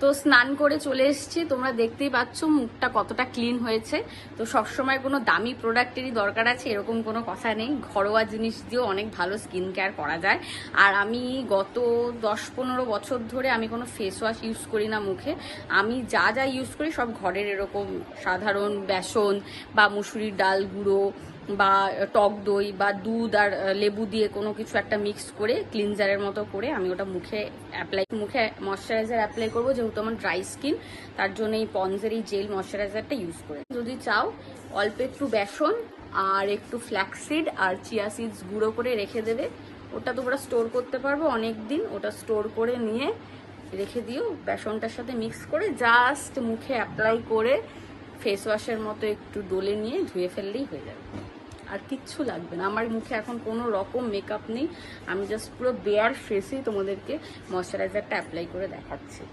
তো স্নান করে চলে এসেছি, তোমরা দেখতেই পাচ্ছ মুখটা কতটা ক্লিন হয়েছে। তো সবসময় কোনো দামি প্রোডাক্টেরই দরকার আছে এরকম কোনো কথা নেই, ঘরোয়া জিনিস দিয়েও অনেক ভালো স্কিন কেয়ার করা যায়। আর আমি গত 10-15 বছর ধরে আমি কোনো ফেস ওয়াশ ইউজ করি না মুখে। আমি যা যা ইউজ করি সব ঘরের এরকম সাধারণ বেসন বা মুসুরির ডাল গুঁড়ো বা টক দই বা দুধ আর লেবু দিয়ে কোনো কিছু একটা মিক্স করে ক্লিনজারের মতো করে আমি ওটা মুখে ময়শ্চারাইজার অ্যাপ্লাই করবো, যেহেতু আমার ড্রাই স্কিন, তার জন্য এই পন্ডসের এই জেল ময়শ্চারাইজারটা ইউজ করে। যদি চাও অল্প একটু বেসন আর একটু ফ্ল্যাক্সিড আর চিয়া সিডস গুঁড়ো করে রেখে দেবে, ওটা তোমরা স্টোর করতে পারবো অনেক দিন। ওটা স্টোর করে নিয়ে রেখে দিও, বেসনটার সাথে মিক্স করে জাস্ট মুখে অ্যাপ্লাই করে ফেস ওয়াশের মতো একটু ডলে নিয়ে ধুয়ে ফেললেই হয়ে যাবে, আর কিচ্ছু লাগবে না। আমার মুখে এখন কোনো রকম মেকআপ নেই, আমি জাস্ট পুরো বেয়ার ফেসেই তোমাদেরকে ময়শ্চারাইজারটা অ্যাপ্লাই করে দেখাচ্ছি।